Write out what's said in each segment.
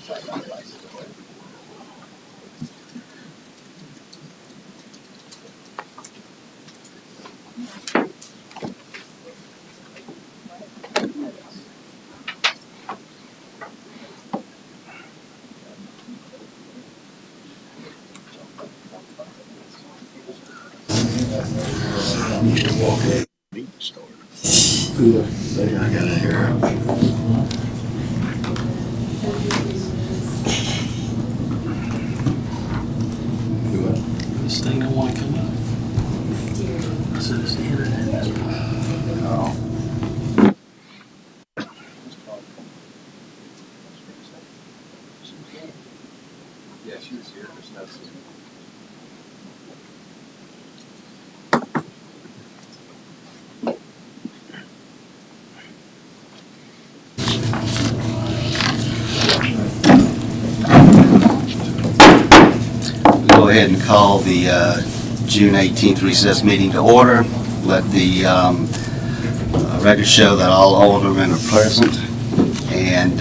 I got it here. This thing don't want to come up. I said it's the internet. Oh. Yeah, she was here. There's no. Go ahead and call the June 18th recess meeting to order. Let the record show that all aldermen are present. And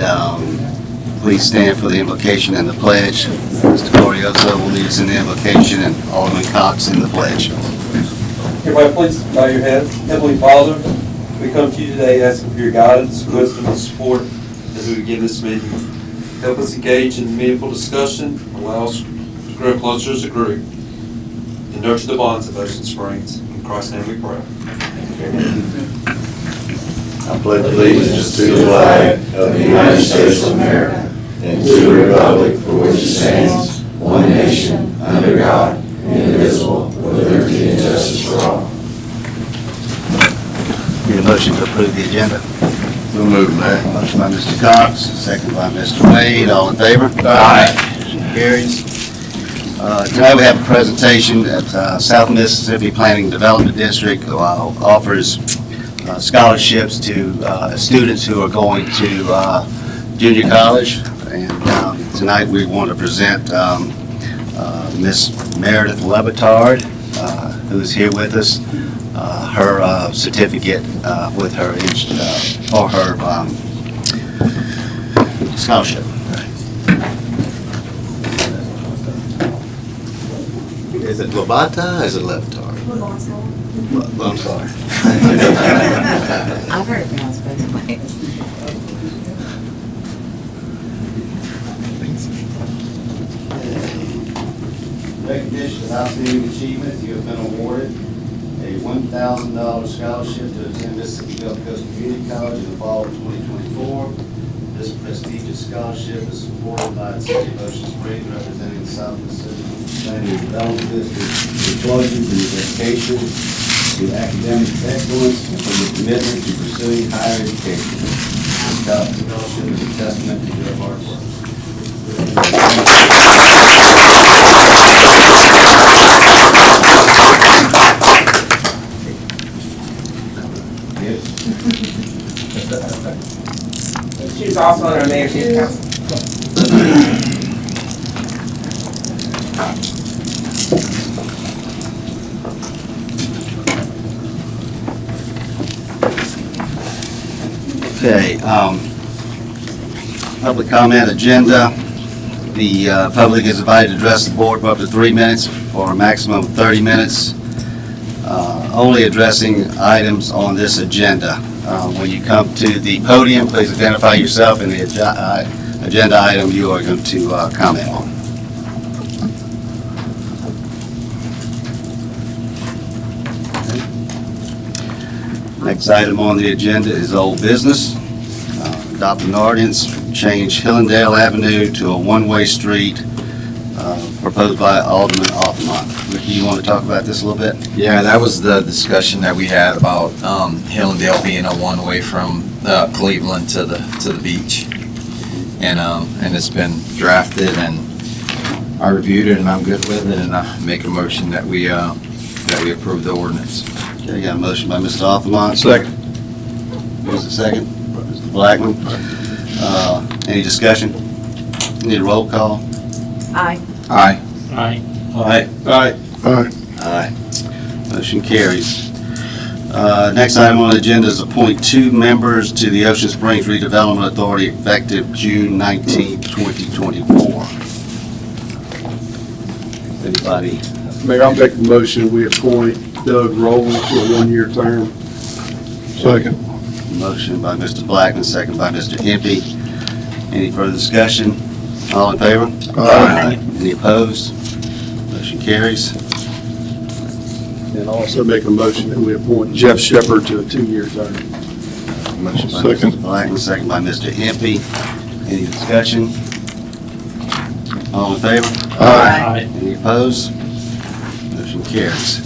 please stand for the invocation and the pledge. Mr. Corioso will lead us in the invocation and Alderman Cox in the pledge. Everybody please bow your heads. Heavenly Father, we come to you today asking for your guidance, wisdom, and support as we begin this meeting. Help us engage in meaningful discussion, allow us to grow closer as a group, and nurture the bonds of Ocean Springs. In Christ's name we pray. I pledge allegiance to the flag of the United States of America and to the republic for which it stands, one nation, under God, indivisible, with liberty and justice for all. Need a motion to approve the agenda. So moved, Mayor. Motion by Mr. Cox, second by Mr. Wade. All in favor? Aye. Motion carries. Tonight we have a presentation at South Mississippi Planning Development District offers scholarships to students who are going to junior college. And tonight we want to present Miss Meredith Lebitard, who is here with us, her certificate with her for her scholarship. Is it Labata or is it Levitard? Well, I'm sorry. I've heard it pronounced both ways. Recognition of outstanding achievement, you have been awarded a $1,000 scholarship to attend Mississippi Gulf Coast Community College in the fall of 2024. This prestigious scholarship is supported by the City of Ocean Springs, representing the South Mississippi Planning and Development District, which pledges in its dedication to academic excellence and for the commitment to pursuing higher education. This scholarship is a testament to your hard work. She's also on our mayor's youth council. Okay, public comment agenda. The public is invited to address the board for up to 3 minutes for a maximum of 30 minutes, only addressing items on this agenda. When you come to the podium, please identify yourself and the agenda item you are going to comment on. Next item on the agenda is old business. Adopt an ordinance, change Hillendale Avenue to a one-way street, proposed by Alderman Offenbach. Ricky, you want to talk about this a little bit? Yeah, that was the discussion that we had about Hillendale being a one-way from Cleveland to the beach, and it's been drafted, and I reviewed it, and I'm good with it, and I make a motion that we approve the ordinance. Okay, got a motion by Mr. Offenbach. Second. Who's the second? Mr. Blackman. Any discussion? Need a roll call? Aye. Aye. Aye. Aye. Aye. Aye. Aye. Motion carries. Next item on the agenda is appoint 2 members to the Ocean Springs Redevelopment Authority effective June 19, 2024. Anybody? Mayor, I'll make a motion, we appoint Doug Rowland to a 1-year term. Second. Motion by Mr. Blackman, second by Mr. Impey. Any further discussion? All in favor? Aye. Any opposed? Motion carries. And I'll also make a motion that we appoint Jeff Shepherd to a 2-year term. Motion by Mr. Blackman, second by Mr. Impey. Any discussion? All in favor? Aye. Any opposed? Motion carries.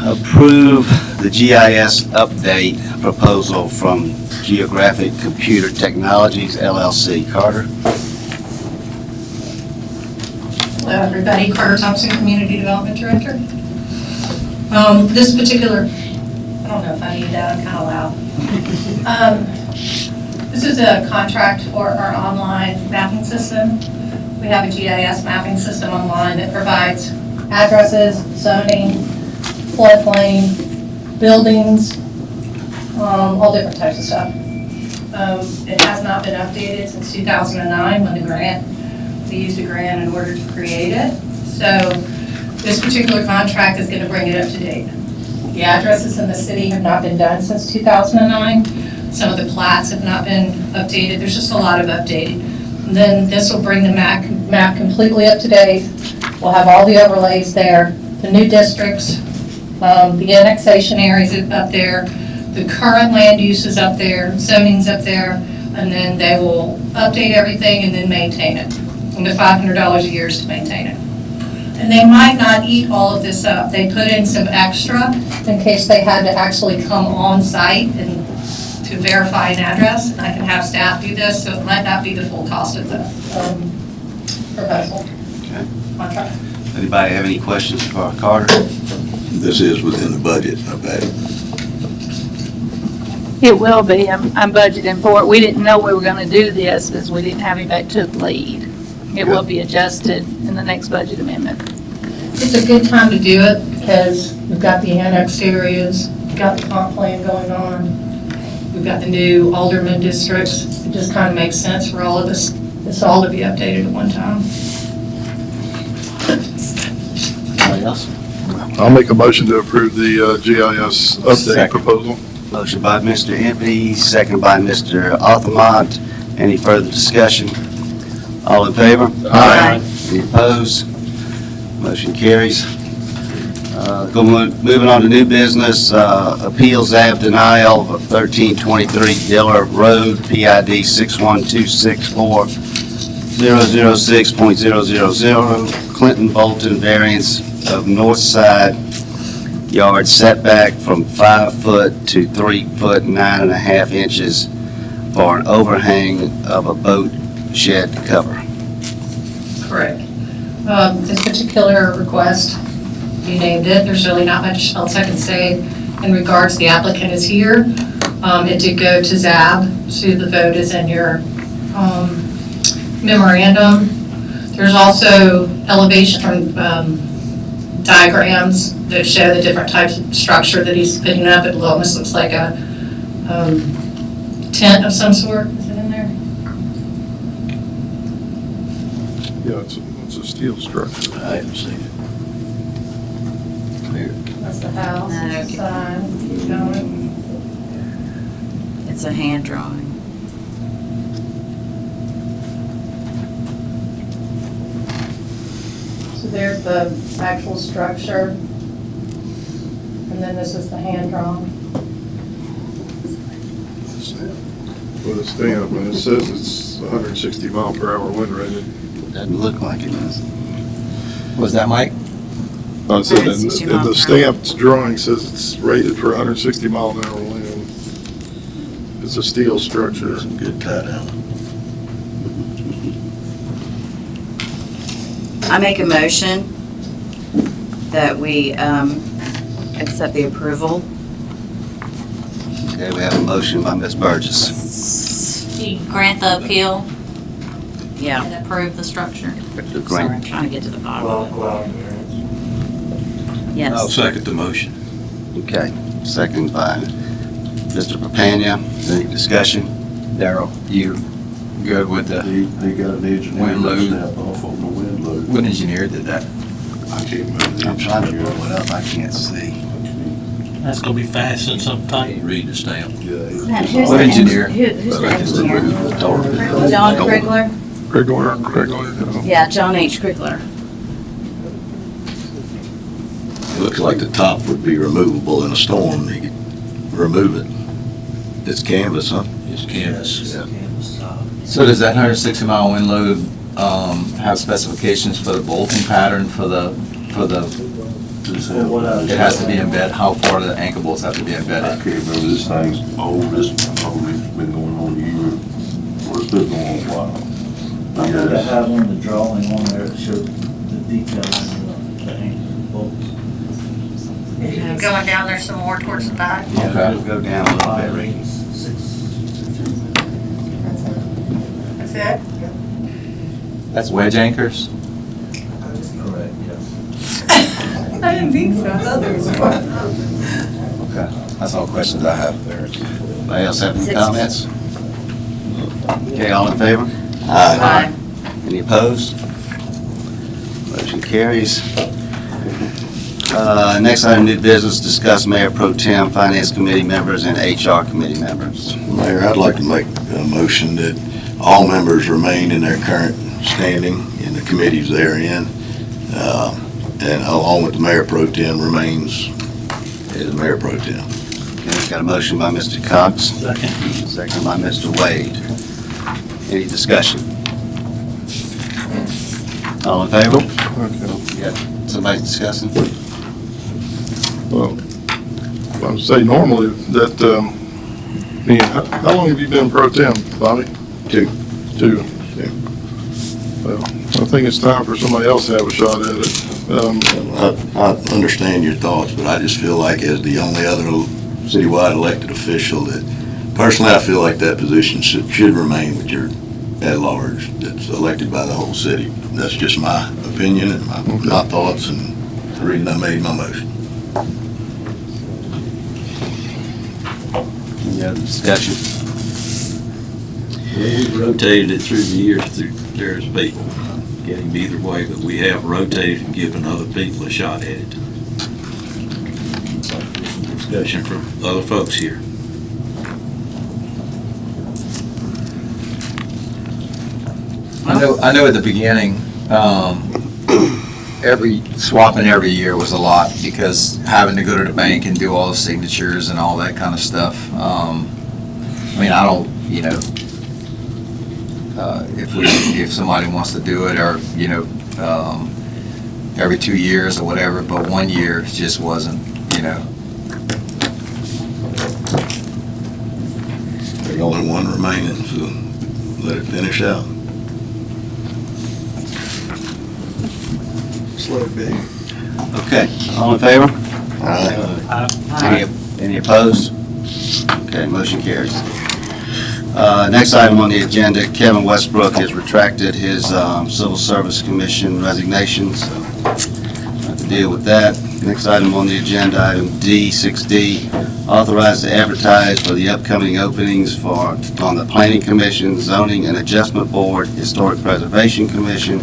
Approve the GIS update proposal from Geographic Computer Technologies LLC. Carter? Hello, everybody. Carter Thompson, Community Development Director. This particular, I don't know if I need that, I'm kind of loud. This is a contract for our online mapping system. We have a GIS mapping system online that provides addresses, zoning, floodplain, buildings, all different types of stuff. It has not been updated since 2009 when we used a grant in order to create it. So this particular contract is going to bring it up to date. The addresses in the city have not been done since 2009. Some of the plats have not been updated. There's just a lot of updating. And then this will bring the map completely up to date. We'll have all the overlays there, the new districts, the annexation areas up there, the current land use is up there, zoning's up there, and then they will update everything and then maintain it. And the $500 a year is to maintain it. And they might not eat all of this up. They put in some extra in case they had to actually come on site and to verify an address. And I can have staff do this, so it might not be the full cost of the proposal. Okay. Contract. Anybody have any questions for Carter? This is within the budget, I bet. It will be. I'm budgeting for it. We didn't know we were going to do this because we didn't have anybody to lead. It will be adjusted in the next budget amendment. It's a good time to do it because we've got the annexed areas, we've got the comp plan going on, we've got the new Aldermen districts. It just kind of makes sense for all of this all to be updated at one time. Anybody else? I'll make a motion to approve the GIS update Second. proposal. Motion by Mr. Impey, second by Mr. Altamont. Any further discussion? All in favor? Aye. Any opposed? Motion carries. Moving on to new business, appeals ab denial of 1323 Diller Road, PID 61264 006.000, Clinton Bolton variance of north side yard setback from 5 foot to 3 foot 9.5 inches for an overhang of a boat shed cover. Correct. This particular request, you named it, there's really not much else I can say in regards. The applicant is here. It did go to ZAB, so the vote is in your memorandum. There's also elevation from diagrams that show the different types of structure that he's putting up. It almost looks like a tent of some sort. Is it in there? Yeah, it's a steel structure. I haven't seen it. Clear. That's the house, No, that's the sign, keep going. It's a hand drawing. So there's the actual structure. And then this is the hand drawn. With a stamp, and it says it's 160 mile per hour wind rated. Doesn't look like it does. Was that Mike? No, it said 160 in mile the per stamped drawing says it's rated for 160 mile an hour wind. It's a steel structure. Some good tie down. I make a motion that we accept the approval. Okay, we have a motion by Ms. Burgess. You grant the appeal Yeah. and approve the structure. To Sorry, grant I'm trying to get to the bottom of Yes. second the motion. Okay, second by Mr. Papania. Any discussion? Daryl, you good with the, They got an engineer Wind load. step off on the wind load. what engineer did that? I can't remember. I'm trying to pull it up, I can't see. That's gonna be fastened sometime. Read the stamp. Yeah. Who's What the engineer? Who's the engineer? Door. John Krigler? Regular. Yeah, John H. Krigler. It looks like the top would be removable in a storm. You could remove it. It's canvas, huh? It's canvas. Yeah. So does that 160-mile wind load have specifications for the bolting pattern for the, it has to be embedded, how far do the anchor bolts have to be I embedded? can't remember, this thing's old, it's probably been going on a year, or it's been going on a while. I think I have on the drawing on there that showed the details of the anchor bolts. Going down there some more towards the back. Yeah, it'll go down a little bit, Ricky. That's it? That's wedge anchors? Correct, yes. I didn't think so. Okay, that's all questions I have there. Anybody else have any comments? Okay, all in favor? Aye. Any opposed? Motion carries. Next item, new business, discuss Mayor Pro Tem, Finance Committee members, and HR Committee members. Mayor, I'd like to make a motion that all members remain in their current standing in the committees they're in, and along with the Mayor Pro Tem remains as Mayor Pro Tem. Okay, got a motion by Mr. Cox. Second. Second by Mr. Wade. Any discussion? All in favor? Yeah. Somebody discussing? Well, I would say normally that, how long have you been pro tem, Bobby? 2. 2. Yeah. Well, I think it's time for somebody else to have a shot at it. I understand your thoughts, but I just feel like as the only other citywide elected official that, personally, I feel like that position should remain with your at-large that's elected by the whole city. That's just my opinion and my thoughts and the reason I made my motion. Any other discussion? We've rotated it through the years through various people, getting either way, but we have rotated and given other people a shot at it. Discussion from other folks here. I know at the beginning, swapping every year was a lot because having to go to the bank and do all the signatures and all that kind of stuff. I mean, I don't, if somebody wants to do it or, every 2 years or whatever, but 1 year just wasn't, There's only one remaining, so let it finish out. Okay, all in favor? Aye. Any opposed? Okay, motion carries. Next item on the agenda, Kevin Westbrook has retracted his Civil Service Commission resignation, so I have to deal with that. Next item on the agenda, item D, 6D, authorized to advertise for the upcoming openings on the Planning Commission, Zoning and Adjustment Board, Historic Preservation Commission,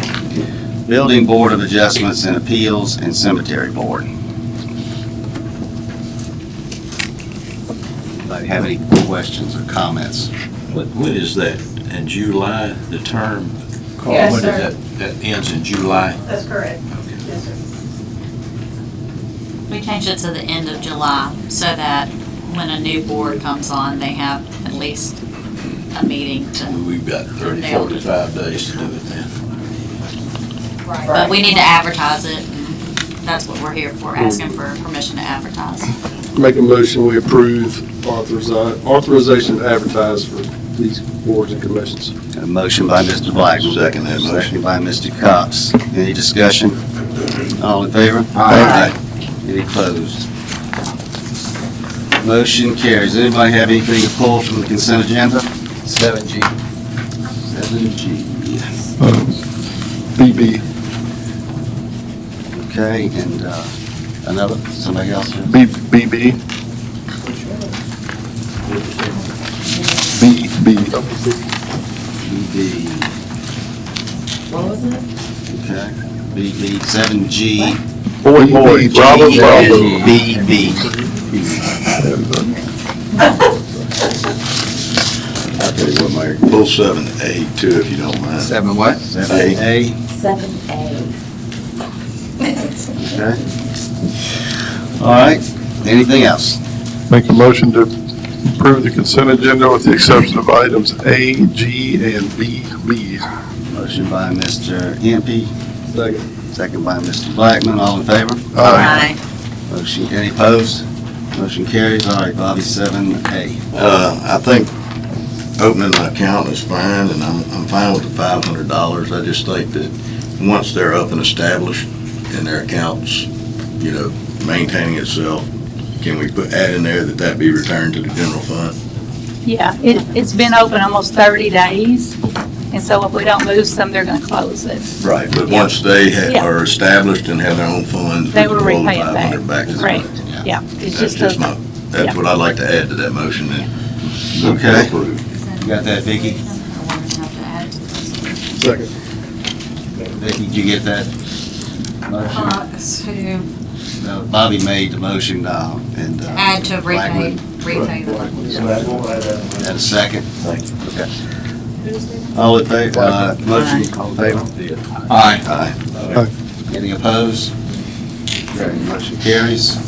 Building Board of Adjustments and Appeals, and Cemetery Board. Anybody have any questions or comments? What is that, in July, the term? Carl, Yes, what is sir. that ends in July? That's correct. Okay. Yes, sir. We changed it to the end of July so that when a new board comes on, they have at least a meeting to, We've got 30, 45 days to do it then. but we need to advertise it. And that's what we're here for, asking for permission to advertise. Make a motion, we approve authorization to advertise for these boards and commissions. Got a motion by Mr. Blackman. Second that motion. Second by Mr. Cox. Any discussion? All in favor? Aye. Any opposed? Motion carries. Anybody have anything to pull from the consent agenda? 7G. 7G. BB. Okay, and Another, somebody else? BB. BB. What was it? Okay. BB, 7G. Boy, Bravo, Bravo. BB. I'll tell you what, Mayor, pull 7A too, if you don't mind. 7 what? 7A. 7A. Okay. All right. Anything else? Make a motion to approve the consent agenda with the exception of items A, G, and BB. Motion by Mr. Impey, Second. second by Mr. Blackman. All in favor? Aye. Motion, any opposed? Motion carries. All right, Bobby, 7A. I think opening an account is fine, and I'm fine with the $500. I just think that once they're up and established and their accounts, you know, maintaining itself, can we add in there that be returned to the general fund? Yeah, it's been open almost 30 days, and so if we don't move some, they're gonna close it. Right, but Yeah. once they Yeah. are established and have their own funds, we They can will roll the repay it back. 500 back to the Right, fund. yeah. It's That's just just a, that's yeah. what I'd like to add to that motion then. Okay. You got that, Vicky? Second. Vicky, did you get that? Motion? No, Bobby made the motion, and. Add to repay, Blackman. repay the. And a second? Okay. All in favor, motion, all in favor? Aye. Aye. Any opposed? Okay, motion carries.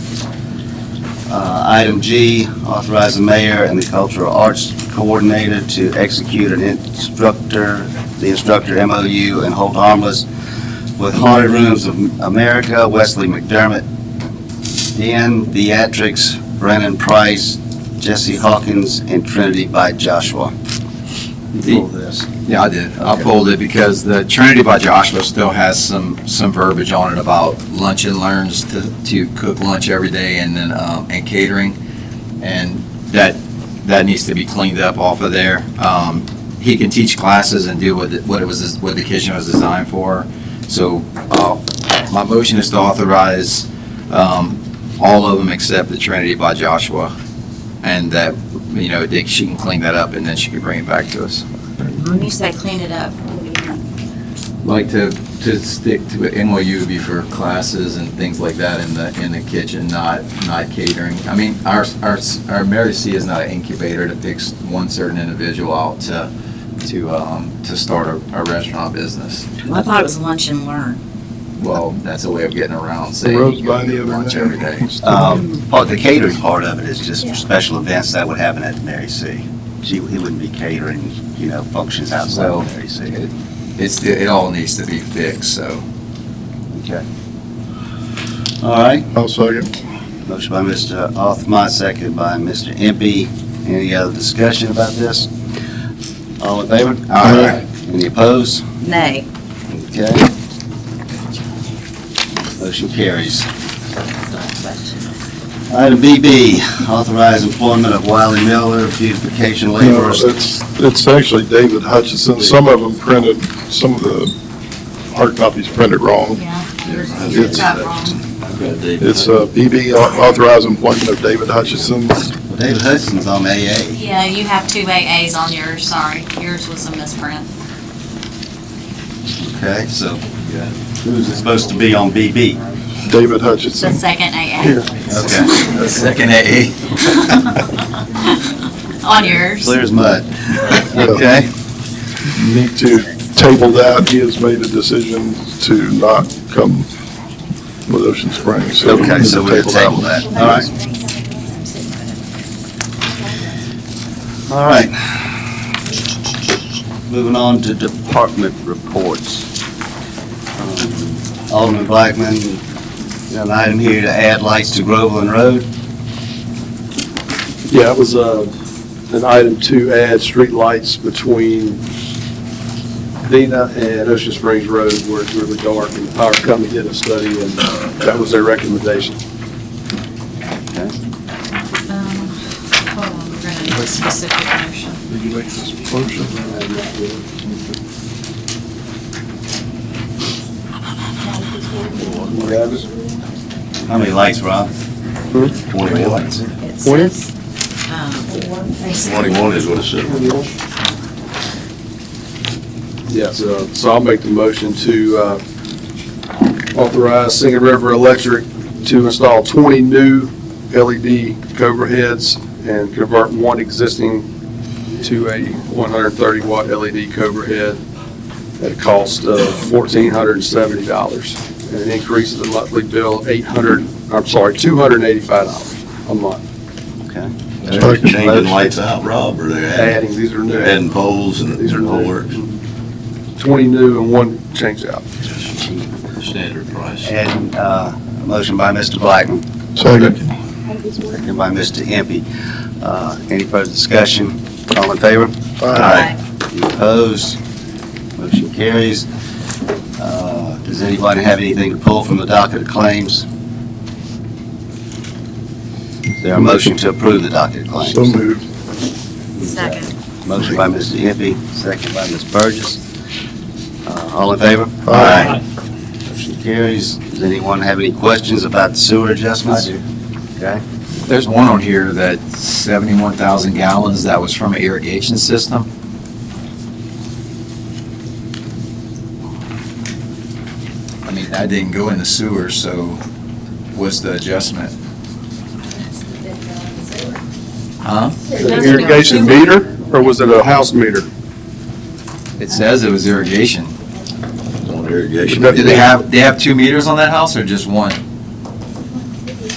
Item G, authorize the mayor and the cultural arts coordinator to execute the instructor MOU and hold harmless with Haunted Rooms of America, Wesley McDermott, Dan Beatrix, Brennan Price, Jesse Hawkins, and Trinity by Joshua. You pulled this. Yeah, I did. I pulled it because the Trinity by Joshua still has some verbiage on it about lunch and learns to cook lunch every day and then, and catering. And that needs to be cleaned up off of there. He can teach classes and do what the kitchen was designed for. So, my motion is to authorize, all of them except the Trinity by Joshua. And that, you know, she can clean that up and then she can bring it back to us. When you say clean it up, what do you mean? Like to stick to it, MOU would be for classes and things like that in the kitchen, not catering. I mean, our Mary C is not an incubator that picks one certain individual out to start a restaurant business. Well, I thought it was lunch and learn. Well, that's a way of getting around saying Rose you by can the do other lunch day. every day. The catering part of it is just for special events that would happen at Mary C. He wouldn't be catering, you know, functions outside Well, of Mary C. it all needs to be fixed, so. Okay. All right. I'll second. Motion by Mr. Othman, second by Mr. Impey. Any other discussion about this? All in favor? Aye. Any opposed? Nay. Okay. Motion carries. Item BB, authorize employment of Wiley Miller, beautification No, laborers. it's actually David Hutchison. Some of them printed, some of the hard copies printed wrong. Yeah. It's- Got wrong. It's BB, authorize employment of David Hutchison. Well, David Hudson's on AA. Yeah, you have two AAs on yours, sorry. Yours was a misprint. Okay, so who's it supposed to be on BB? David The Hutchison. second AA. Okay. The second AA. On yours. Clear as mud. Okay. Need to table that. He has made a decision to not come with Ocean Springs. Okay, so we'll table that. All right. All right. Moving on to department reports. Alderman Blackman, got an item here to add lights to Groveland Road. Yeah, it was an item to add street lights between Dina and Ocean Springs Road where it's really dark, and the power company did a study, and that was their recommendation. Hold on, we're gonna need a specific motion. Did you make this motion? You have it? How many lights, Rob? 21. It says, 21 is what it said. Yes, so I'll make the motion to authorize Singing River Electric to install 20 new LED Cobra heads and convert one existing to a 130 watt LED Cobra head at a cost of $1,470, and it increases the monthly bill $285 a month. Okay. They're changing lights out, Rob, or they're Adding, these are new. they're adding poles and These are all new. works? 20 new and one change out. Standard price. And, a motion by Mr. Blackman, Second. second by Mr. Impey. Any further discussion? All in favor? Aye. Any opposed? Motion carries. Does anybody have anything to pull from the docket of claims? Is there a motion to approve the docket of claims? So moved. second. Motion by Mr. Impey, second by Ms. Burgess. All in favor? Aye. Motion carries. Does anyone have any questions about the sewer adjustments? I do. Okay. There's one on here that 71,000 gallons, that was from an irrigation system. I mean, that didn't go in the sewer, so what's the adjustment? Huh? Irrigation meter, or was it a house meter? It says it was irrigation. On irrigation. Do they have 2 meters on that house or just one?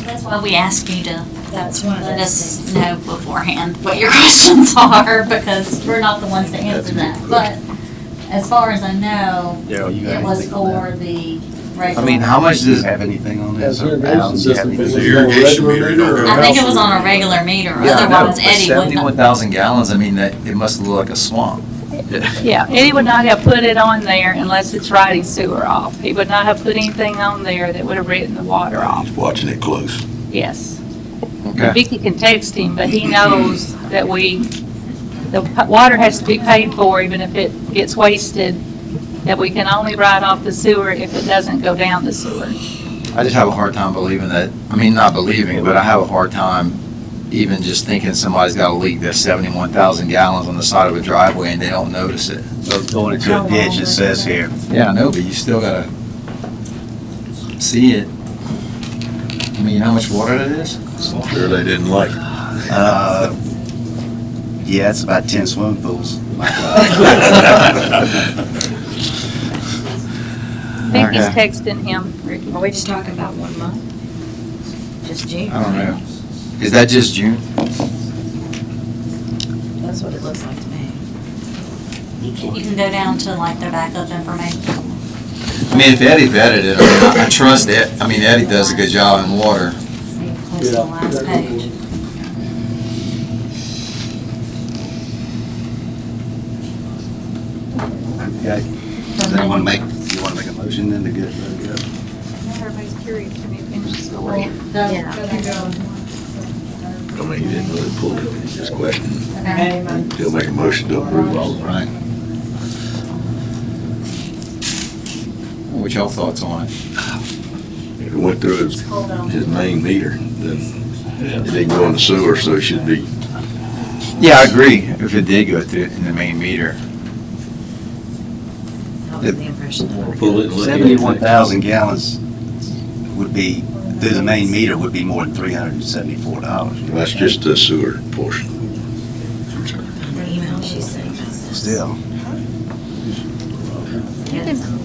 That's why we ask you to That's one of let the us things. know beforehand what your questions are, because we're not the ones to answer that. But as far as I know, Daryl, you got it was anything on for the regular. I mean, how much Do you does, have anything on this? As irrigation system, Is the irrigation meter, you don't have I think it was on a regular meter, yeah, I know, otherwise but Eddie wouldn't. 71,000 gallons, I mean, that, it must look like a swamp. Yeah, Eddie would not have put it on there unless it's writing sewer off. He would not have put anything on there that would have written the water off. He's watching it close. Yes. Okay. Vicky can text him, but he knows that the water has to be paid for even if it gets wasted, that we can only write off the sewer if it doesn't go down the sewer. I just have a hard time believing that, I mean, not believing, but I have a hard time even just thinking somebody's got a leak that's 71,000 gallons on the side of a driveway and they don't notice it. So it's going into a ditch, it says here. Yeah, I know, but you still gotta see it. I mean, how much water that is? I'm sure they didn't like it. Yeah, it's about 10 swimming pools. Vicky's Okay. texting him, Ricky. Are we just talking about 1 month? Just June? I don't know. Is that just June? That's what it looks like to me. You can go down to like the backup information. I mean, if Eddie vetted it, I mean, I trust it. I mean, Eddie does a good job in water. See, close to the last page. Okay. Does anyone make, you want to make a motion then to get it ready to go? Everybody's curious, can you finish the story? Yeah. I mean, he didn't really pull it, he just questioned. Okay. He'll make a motion to approve all of it. Right. What y'all thoughts on it? If it went through his main meter, then it didn't go in the sewer, so it should be. Yeah, I agree. If it did go through in the main meter. I was the impression that. Pull it and look at it. 71,000 gallons would be, through the main meter would be more than $374. That's just the sewer portion. The email she sent us. Still.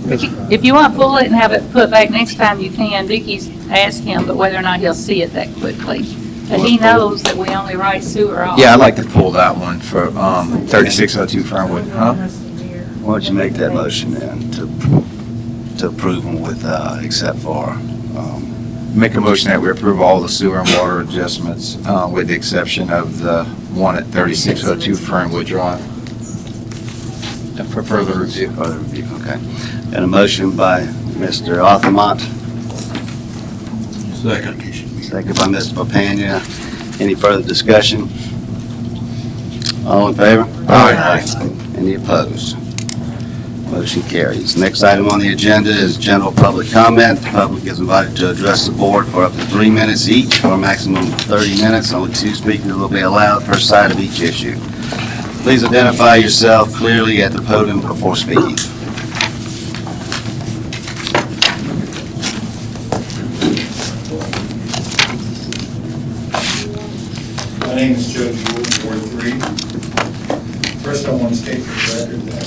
If you want to pull it and have it put back next time, you can. Vicky's asked him, but whether or not he'll see it that quickly. But he knows that we only write sewer off. Yeah, I'd like to pull that one for 3602 Fernwood, huh? Why don't you make that motion then to approve them with, except for, Make a motion that we approve all the sewer and water adjustments with the exception of the one at 3602 Fernwood Drive. For further review. further review, okay. Got a motion by Mr. Arthurmont, Second. second by Mr. Papania. Any further discussion? All in favor? Aye. Any opposed? Motion carries. Next item on the agenda is general public comment. The public is invited to address the board for up to 3 minutes each, or a maximum of 30 minutes. Only 2 speakers will be allowed per side of each issue. Please identify yourself clearly at the podium before speaking. My name is Joe George, Ward 3. First, I want to state for the record that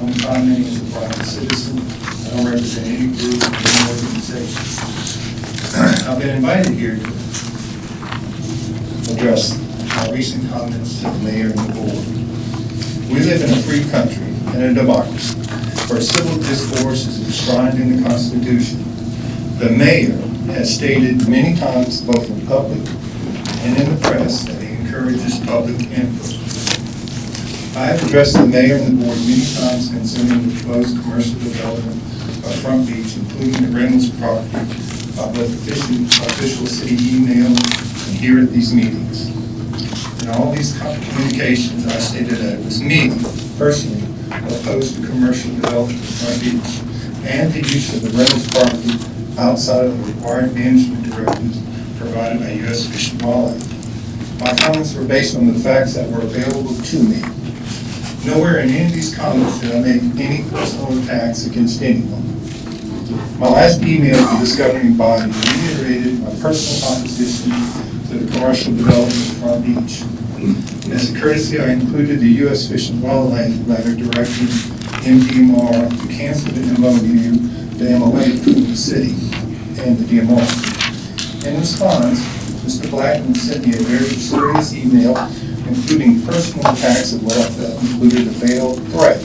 I'm commenting as a private citizen. I don't represent any group or any organization. I've been invited here to address my recent comments to the mayor and the board. We live in a free country and a democracy where civil discourse is enshrined in the Constitution. The mayor has stated many times, both in public and in the press, that he encourages public input. I have addressed the mayor and the board many times concerning the proposed commercial development of Front Beach, including the Reynolds property, by both official city email and here at these meetings. In all these communications, I stated that it was me, personally, opposed to commercial development of Front Beach and the use of the Reynolds property outside of the required management directives provided by U.S. Fish and Wildlife. My comments were based on the facts that were available to me. Nowhere in any of these comments did I make any personal attacks against anyone. My last email to this governing body reiterated my personal opposition to the commercial development of Front Beach. As a courtesy, I included the U.S. Fish and Wildlife letter directing MDMR to cancel the MOA between the city and the DMR. In response, Mr. Blackman sent me a very serious email, including personal attacks of what I felt included a veiled threat.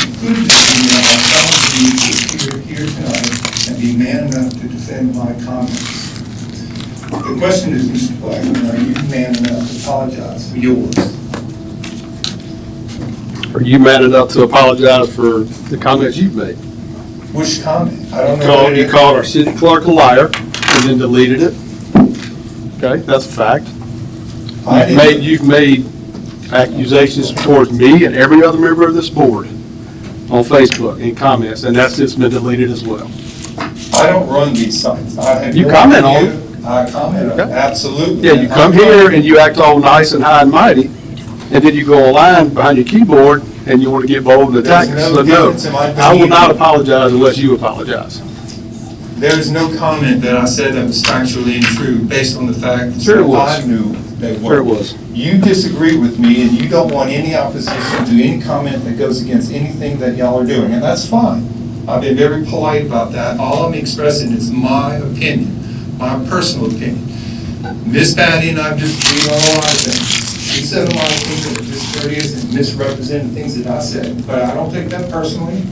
Included in the email, I challenged you to appear here tonight and be man enough to defend my comments. The question is, Mr. Blackman, are you man enough to apologize for yours? Are you man enough to apologize for the comments you've made? Which comment? I don't know. You called our city clerk a liar and then deleted it. Okay, that's a fact. You've made accusations towards me and every other member of this board on Facebook in comments, and that's just been deleted as well. I don't run these sites. You comment on it. I comment on it, absolutely. Yeah, you come here and you act all nice and high and mighty, and then you go online behind your keyboard and you want to get bold and attack us. So no, I will not apologize unless you apologize. There is no comment that I said that was factually untrue based on the fact that Sure it was. I knew they were. Sure it was. You disagree with me and you don't want any opposition to any comment that goes against anything that y'all are doing, and that's fine. I've been very polite about that. All I'm expressing is my opinion, my personal opinion. Miss Patty and I disagreed on a lot of things. She said a lot of things that are discourteous and misrepresented things that I said, but I don't take that personally.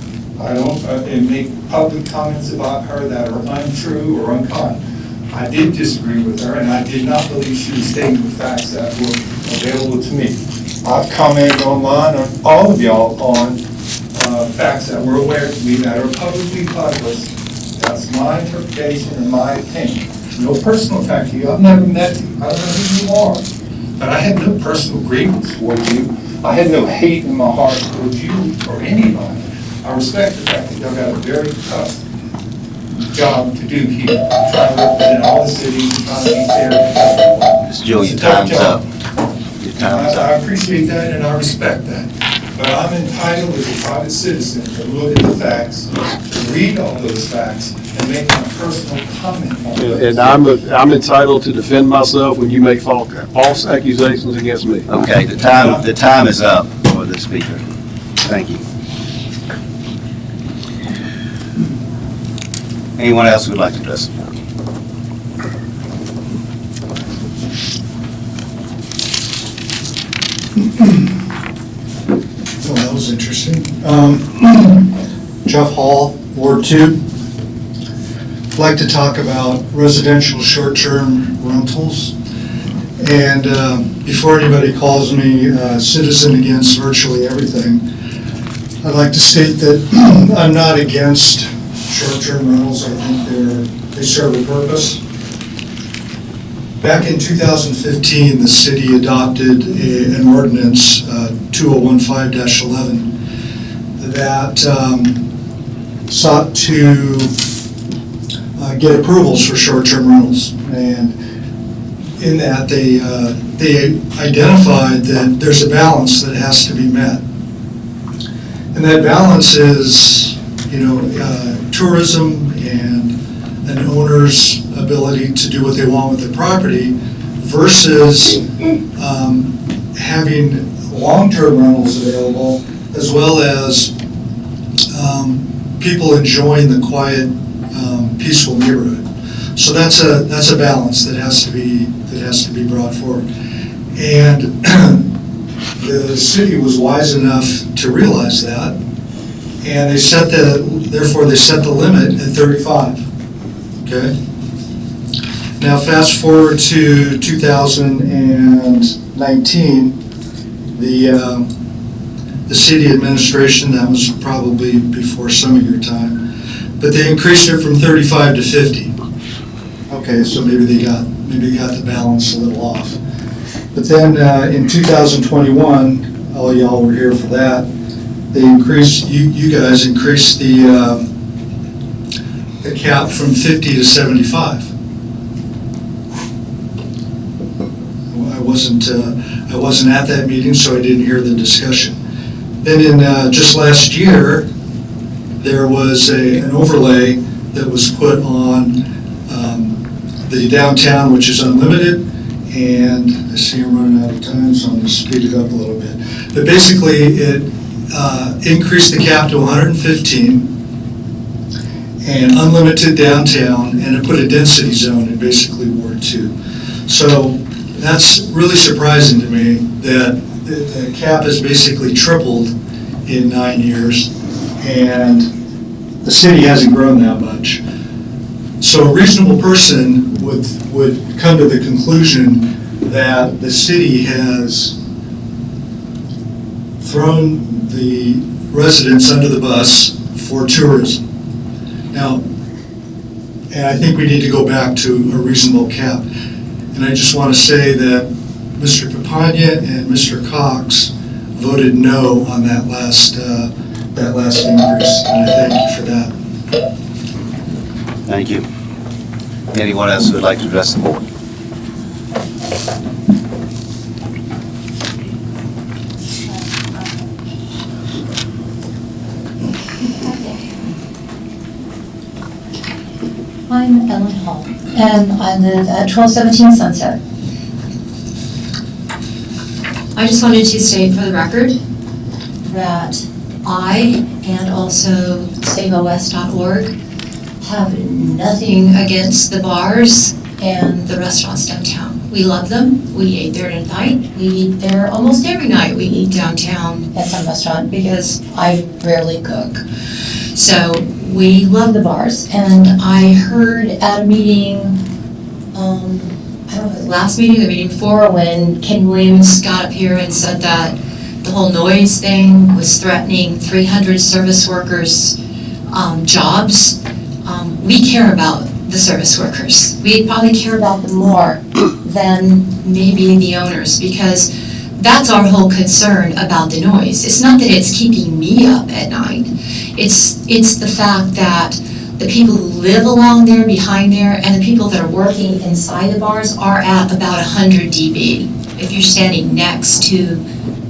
I don't make public comments about her that are untrue or unkind. I did disagree with her, and I did not believe she was stating the facts that were available to me. I've commented online on all of y'all on facts that were aware to me that are publicly published. That's my interpretation and my opinion. No personal attack to you. I've never met you. I don't know who you are. But I had no personal grievance towards you. I had no hate in my heart towards you or anybody. I respect the fact that y'all got a very tough job to do here, trying to represent all the cities and trying to be fair to everyone. Mr. Joe, your time's up. Your time's I up. appreciate that and I respect that. But I'm entitled as a private citizen to look at the facts, to read all those facts, and make my personal comment on those. And I'm entitled to defend myself when you make false accusations against me. Okay, the time is up for the speaker. Thank you. Anyone else who would like to address the board? Oh, that was interesting. Jeff Hall, Ward 2. I'd like to talk about residential short-term rentals. And before anybody calls me a citizen against virtually everything, I'd like to state that I'm not against short-term rentals. I think they serve a purpose. Back in 2015, the city adopted an ordinance, 2015-11, that sought to get approvals for short-term rentals. And in that, they identified that there's a balance that has to be met. And that balance is, tourism and an owner's ability to do what they want with their property versus having long-term rentals available, as well as people enjoying the quiet, peaceful neighborhood. So that's a balance that has to be brought forward. And the city was wise enough to realize that, and therefore they set the limit at 35. Okay. Now fast forward to 2019, the city administration, that was probably before some of your time, but they increased it from 35 to 50. Okay, so maybe they got the balance a little off. But then in 2021, all y'all were here for that, they increased, you guys increased the cap from 50 to 75. I wasn't at that meeting, so I didn't hear the discussion. Then in just last year, there was an overlay that was put on the downtown, which is unlimited, and I see I'm running out of time, so I'm going to speed it up a little bit. But basically, it increased the cap to 115 and unlimited downtown, and it put a density zone in basically Ward 2. So that's really surprising to me that the cap has basically tripled in 9 years, and the city hasn't grown that much. So a reasonable person would come to the conclusion that the city has thrown the residents under the bus for tourism. Now, and I think we need to go back to a reasonable cap. And I just want to say that Mr. Papania and Mr. Cox voted no on that last increase, and I thank you for that. Thank you. Anyone else who would like to address the board? I'm Ellen Hall, and I live at 1217 Sunset. I just wanted to state for the record that I and also SaveOS.org have nothing against the bars and the restaurants downtown. We love them. We eat there tonight. We eat there almost every night. We eat downtown at some restaurant because I rarely cook. So we love the bars. And I heard at a meeting, I don't know, the last meeting, the meeting before, when Ken Williams got up here and said that the whole noise thing was threatening 300 service workers' jobs. We care about the service workers. We probably care about them more than maybe the owners, because that's our whole concern about the noise. It's not that it's keeping me up at night. It's the fact that the people who live along there, behind there, and the people that are working inside the bars are at about 100 dB if you're standing next to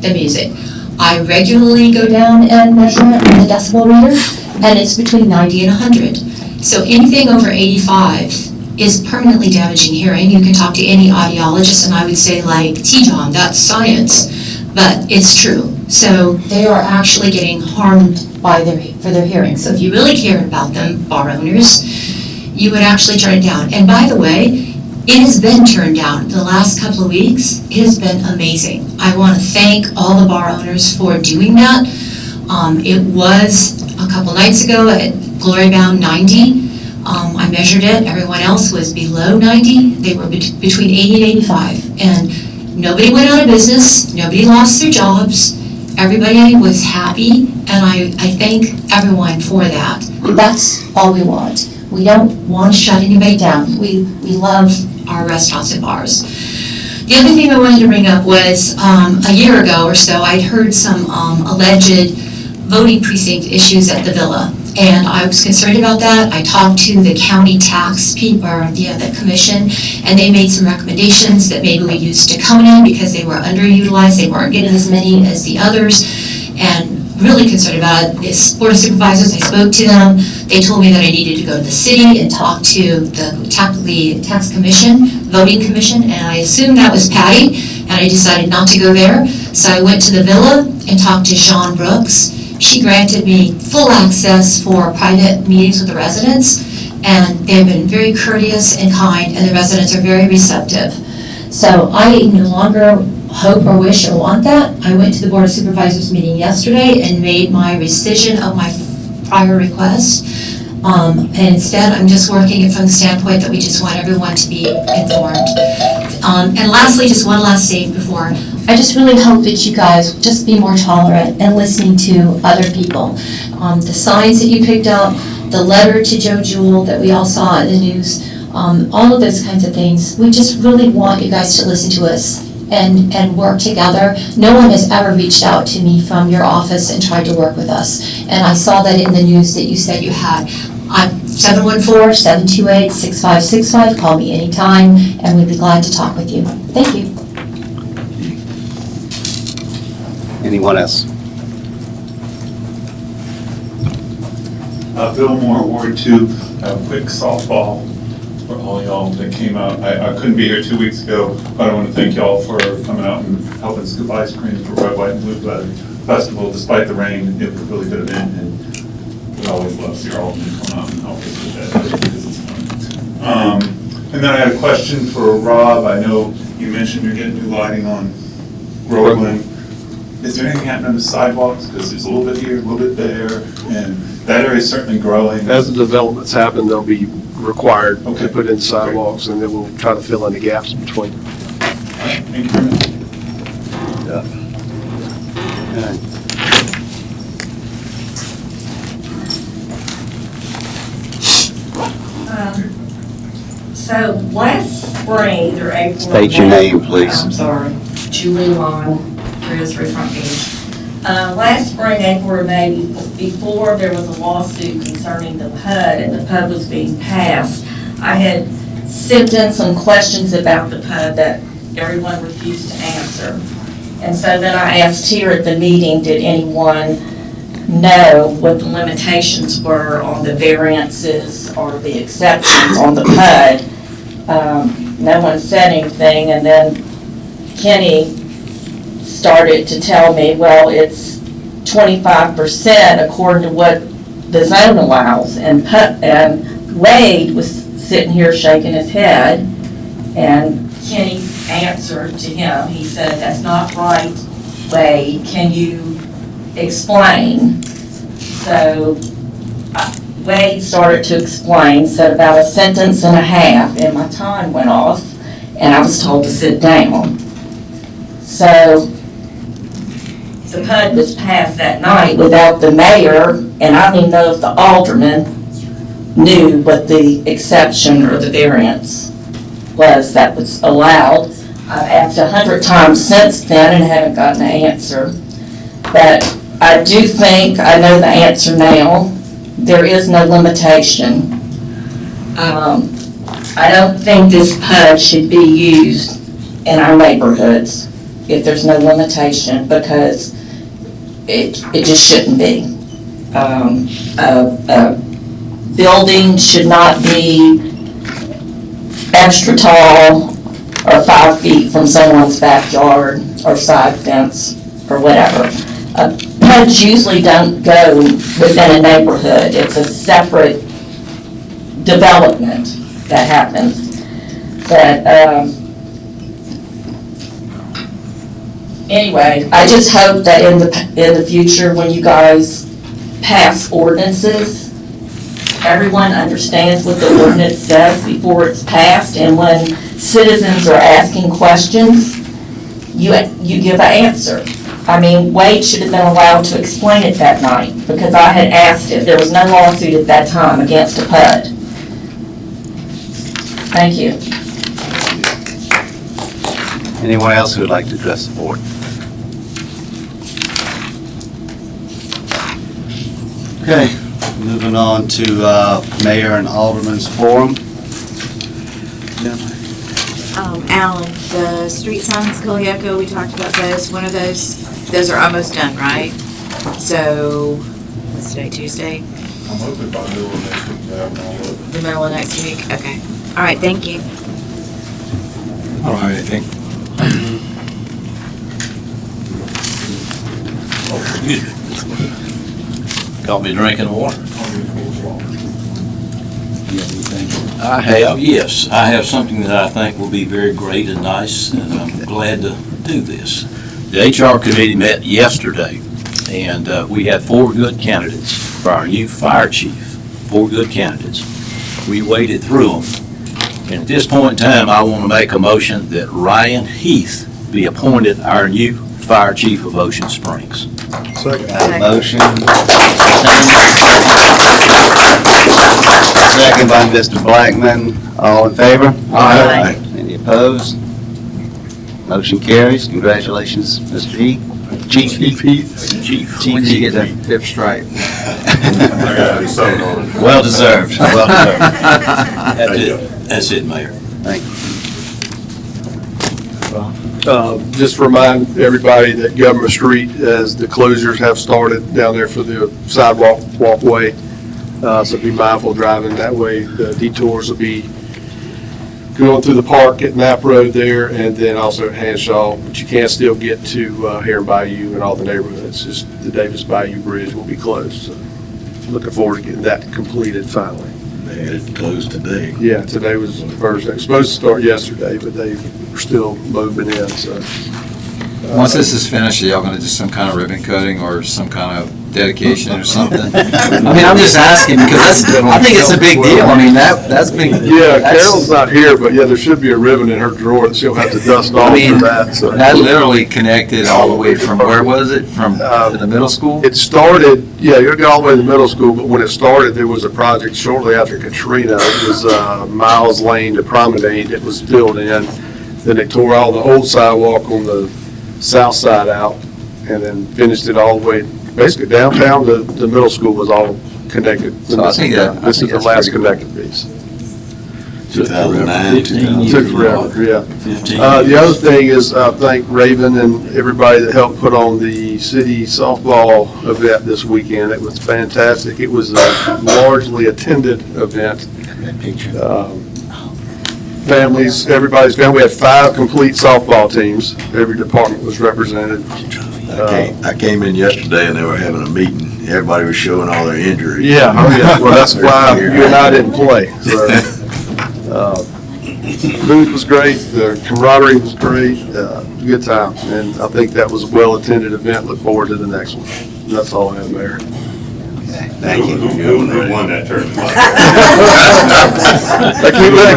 the music. I regularly go down and measure it on the decibel reader, and it's between 90 and 100. So anything over 85 is permanently damaging hearing. You can talk to any audiologist, and I would say, like, T-John, that's science, but it's true. So they are actually getting harmed for their hearing. So if you really cared about them, bar owners, you would actually turn it down. And by the way, it has been turned down the last couple of weeks. It has been amazing. I want to thank all the bar owners for doing that. It was a couple nights ago at Glory Bound 90. I measured it. Everyone else was below 90. They were between 80 and 85. And nobody went out of business. Nobody lost their jobs. Everybody was happy. And I thank everyone for that. That's all we want. We don't want to shut anybody down. We love our restaurants and bars. The other thing I wanted to bring up was a year ago or so, I'd heard some alleged voting precinct issues at the Villa. And I was concerned about that. I talked to the county tax people, or the commission, and they made some recommendations that maybe we use Tacona because they were underutilized. They weren't getting as many as the others. And really concerned about it. This Board of Supervisors, I spoke to them. They told me that I needed to go to the city and talk to the tax commission, voting commission, and I assumed that was Patty, and I decided not to go there. So I went to the Villa and talked to Sean Brooks. She granted me full access for private meetings with the residents, and they've been very courteous and kind, and the residents are very receptive. So I no longer hope or wish or want that. I went to the Board of Supervisors meeting yesterday and made my rescission of my prior request. And instead, I'm just working it from the standpoint that we just want everyone to be informed. And lastly, just one last thing before, I just really hope that you guys just be more tolerant and listening to other people. The signs that you picked up, the letter to Joe Jewell that we all saw in the news, all of those kinds of things, we just really want you guys to listen to us and work together. No one has ever reached out to me from your office and tried to work with us. And I saw that in the news that you said you had. I'm 714-728-6565. Call me anytime, and we'd be glad to talk with you. Thank you. Anyone else? Bill Moore, Ward 2, a quick softball for all y'all that came out. I couldn't be here 2 weeks ago, but I want to thank y'all for coming out and helping scoop ice cream for Red, White, and Blue Festival. Despite the rain, it was a really good event, and we always love to see our Aldermen come out and help us with that because it's fun. And then I had a question for Rob. I know you mentioned you're getting new lighting on Groveland. Is there anything happening on the sidewalks? Because there's a little bit here, a little bit there, and that area is certainly growing. As the developments happen, they'll be required to put in sidewalks, and then we'll try to fill in the gaps between. All right, thank you very much. So last spring, or April. State your name, please. I'm sorry, Julie Long, Treasury Front Page. Last spring, April or May, before there was a lawsuit concerning the PUD and the PUD was being passed, I had sent in some questions about the PUD that everyone refused to answer. And so then I asked here at the meeting, did anyone know what the limitations were on the variances or the exceptions on the PUD? No one said anything, and then Kenny started to tell me, well, it's 25% according to what the zone allows. And Wade was sitting here shaking his head, and Kenny answered to him. He said, that's not right, Wade. Can you explain? So Wade started to explain, said about a sentence and a half, and my time went off, and I was told to sit down. So the PUD was passed that night without the mayor, and I don't even know if the alderman knew what the exception or the variance was that was allowed. I've asked 100 times since then and haven't gotten an answer. But I do think I know the answer now. There is no limitation. I don't think this PUD should be used in our neighborhoods if there's no limitation, because it just shouldn't be. A building should not be extra tall or 5 feet from someone's backyard or side fence or whatever. PUDs usually don't go within a neighborhood. It's a separate development that happens. But anyway, I just hope that in the future, when you guys pass ordinances, everyone understands what the ordinance says before it's passed, and when citizens are asking questions, you give an answer. I mean, Wade should have been allowed to explain it that night, because I had asked it. There was no lawsuit at that time against a PUD. Thank you. Anyone else who would like to address the board? Okay, moving on to Mayor and Alderman's Forum. Alan, the street signs, Kilioko, we talked about those. One of those are almost done, right? So, what's today, Tuesday? I'm hoping by the middle of next week to have all of The middle of next week? Okay. All right, thank you. All right, I think. Oh, excuse me. Got me drinking water. I have, yes. I have something that I think will be very great and nice, and I'm glad to do this. The HR committee met yesterday, and we had 4 good candidates for our new fire chief. 4 good candidates. We waded through them. And at this point in time, I want to make a motion that Ryan Heath be appointed our new fire chief of Ocean Springs. Second. Motion. Second by Mr. Blackman. All in favor? Aye. Any opposed? Motion carries. Congratulations, Mr. Heath. Chief Heath. Chief. When you get that 5th stripe. I got it, so on. Well deserved. Well deserved. That's it. That's it, Mayor. Thank you. Just remind everybody that Government Street, as the closures have started down there for the sidewalk walkway, so be mindful driving that way. The detours will be going through the park at Knapp Road there, and then also at Hanshaw, but you can still get to Heron Bayou and all the neighborhoods. Just the Davis Bayou Bridge will be closed. So looking forward to getting that completed finally. They had it closed today. Yeah, today was Thursday. It was supposed to start yesterday, but they were still moving in, so. Once this is finished, are y'all gonna do some kind of ribbon cutting or some kind of dedication or something? I mean, I'm just asking because I think it's a big deal. I mean, that's big. Yeah, Carol's not here, but yeah, there should be a ribbon in her drawer that she'll have to dust off for that, so. That literally connected all the way from, where was it? From to the middle school? It started, yeah, you'll go all the way to the middle school, but when it started, there was a project shortly after Katrina. It was Miles Lane to Promenade that was filled in. Then they tore all the old sidewalk on the south side out and then finished it all the way, basically downtown to the middle school was all connected. So I think This is the last connected piece. 2009, Took forever, yeah. 15. The other thing is, thank Raven and everybody that helped put on the city softball event this weekend. It was fantastic. It was a largely attended event. Families, everybody's family. We had 5 complete softball teams. Every department was represented. I came in yesterday and they were having a meeting. Everybody was showing all their injuries. Yeah, oh yeah. Well, that's why you and I didn't play. So, food was great. The camaraderie was great. Good time. And I think that was a well-attended event. Look forward to the next one. That's all I have, Mayor. Thank you. Who won that tournament?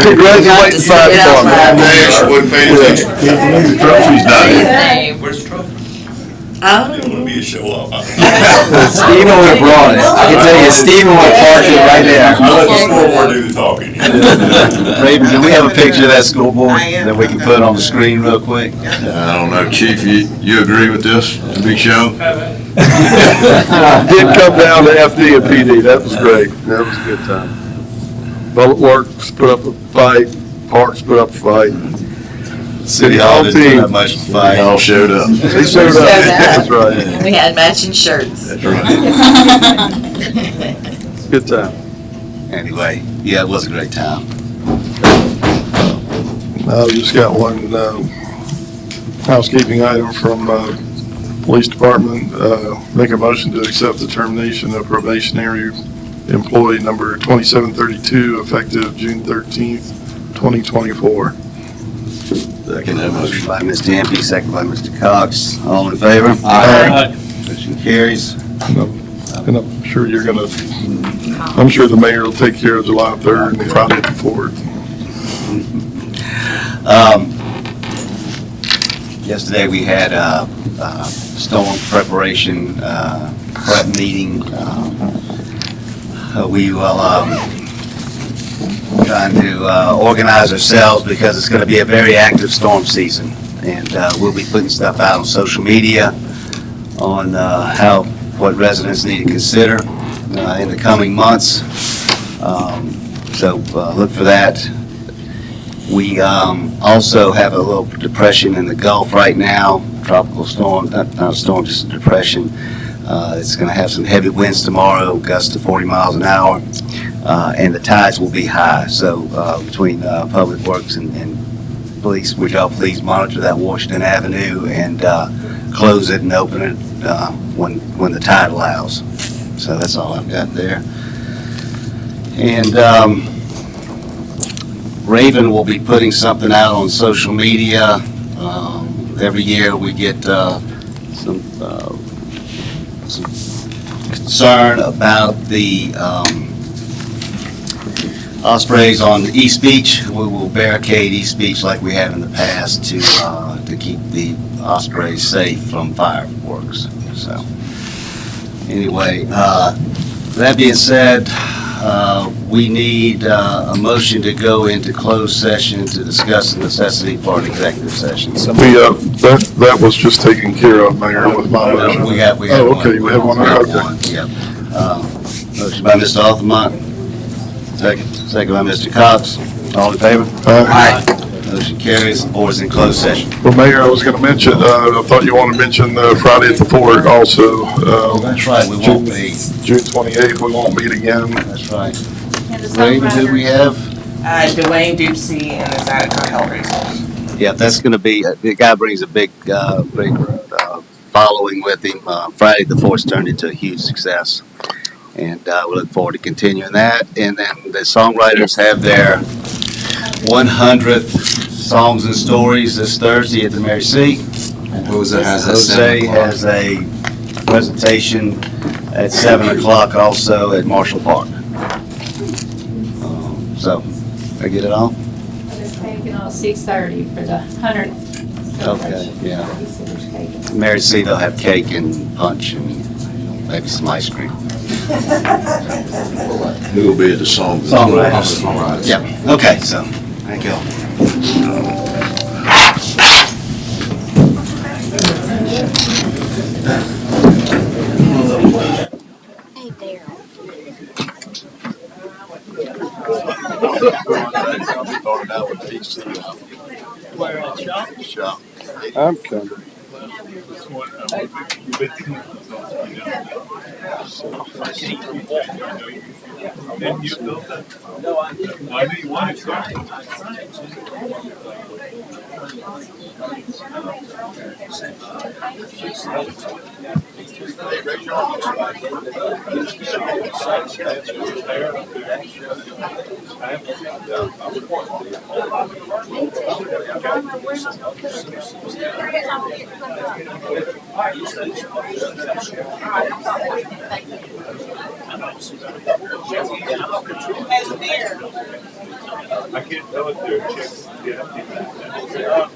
Congratulations, fire department. She wasn't paying attention. The trophy's not here. Where's the trophy? Didn't want me to show up. Stephen would have brought it. I can tell you, Stephen would have parked it right there. I let the scoreboard do the talking. Raven, do we have a picture of that scoreboard that we can put on the screen real quick? I don't know, Chief, you agree with this to be shown? Did come down to FD and PD. That was great. That was a good time. Public Works put up a fight. Parks put up a fight. City Hall didn't put up much of a fight. They all showed up. They showed up. That's right. We had matching shirts. That's right. Good time. Anyway, yeah, it was a great time. Just got one housekeeping item from Police Department. Make a motion to accept the termination of probationary employee number 2732 effective June 13th, 2024. Second that motion. By Ms. Dampy, second by Mr. Cox. All in favor? Aye. Motion carries. And I'm sure I'm sure the mayor will take care of July 3rd and Friday the 4th. Yesterday we had a storm preparation prep meeting. We will trying to organize ourselves because it's going to be a very active storm season, and we'll be putting stuff out on social media on how what residents need to consider in the coming months. So look for that. We also have a little depression in the Gulf right now, tropical storm, not a storm, just a depression. It's going to have some heavy winds tomorrow, gusts to 40 miles an hour, and the tides will be high. So between Public Works and police, would y'all please monitor that Washington Avenue and close it and open it when the tide allows. So that's all I've got there. And Raven will be putting something out on social media. Every year we get some concern about the ospreys on East Beach. We will barricade East Beach like we have in the past to keep the ospreys safe from fireworks. So anyway, that being said, we need a motion to go into closed session to discuss the necessity for an executive session. That was just taken care of, Mayor, with my motion. We have Oh, one. okay, we have one. We have Okay. one, yeah. Motion by Mr. Aldermen, second by Mr. Cox. All in favor? Aye. Motion carries. The board is in closed session. Well, Mayor, I was going to mention, I thought you wanted to mention Friday at the Fort also. That's right, we won't be. June 28th, we won't meet again. That's right. Raven, who we have? Dwayne Dupsy and is at Hellraiser. Yeah, that's going to be, the guy brings a big following with him. Friday the 4th turned into a huge success. And we look forward to continuing that. And then the songwriters have their 100th Songs and Stories this Thursday at the Mary C. And Jose has that Jose 7 o'clock. has a presentation at 7 o'clock also at Marshall Park. So, I get it all? There's cake and all 6:30 for the 100th. Okay, yeah. He said there's cake. Mary C, they'll have cake and punch and maybe some ice cream. Who will be at the song? Songwriters. Yeah, okay, so, thank you. I'm coming. I can't tell if they're chicks. Yeah.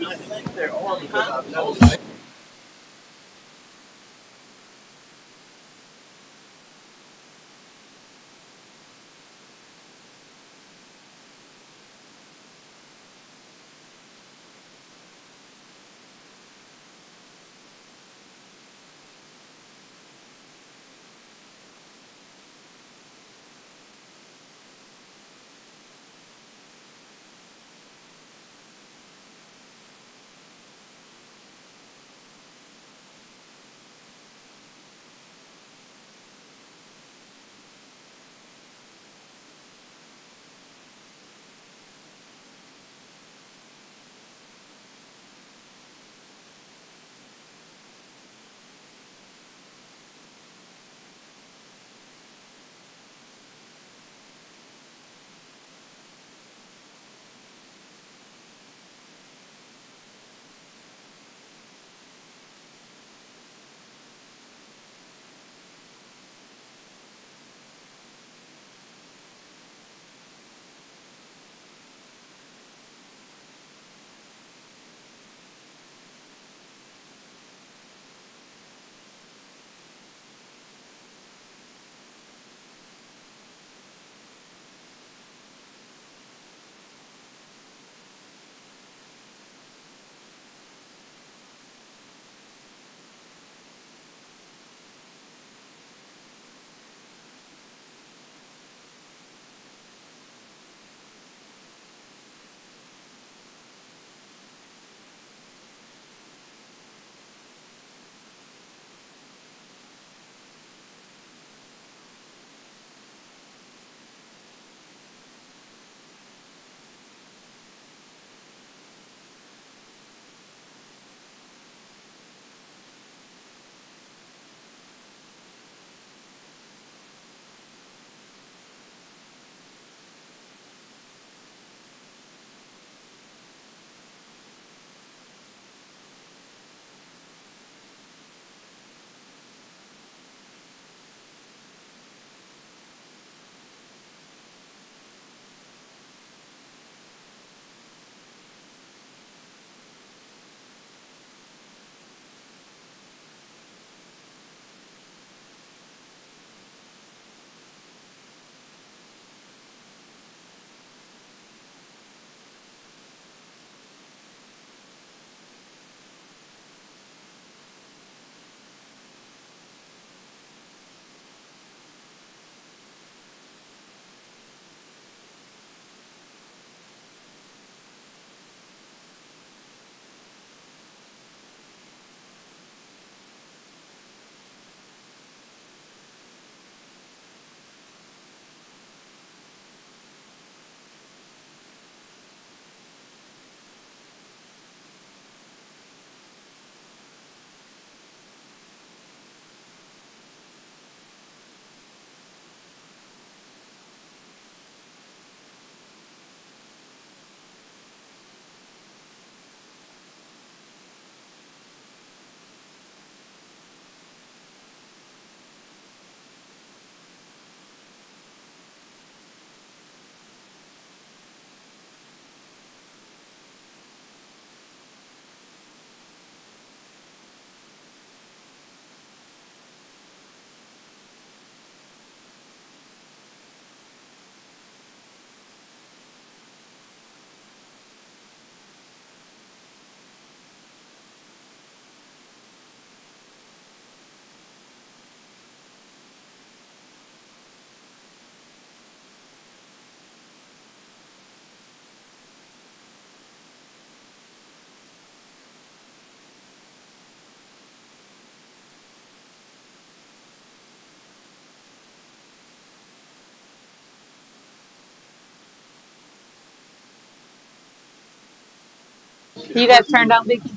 You got it turned on, Vicky?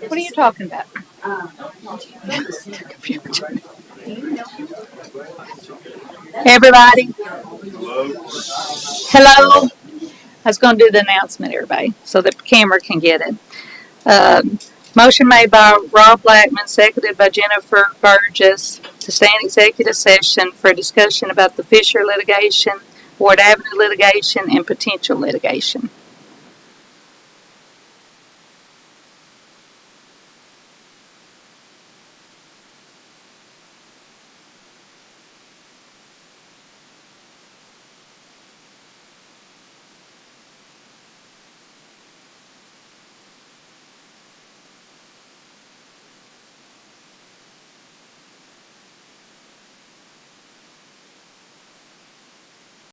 What are you talking about? Everybody? Hello? I was going to do the announcement, everybody, so the camera can get it. Motion made by Rob Blackman, seconded by Jennifer Burgess, to stay in executive session for discussion about the Fisher litigation, Ward Avenue litigation, and potential litigation.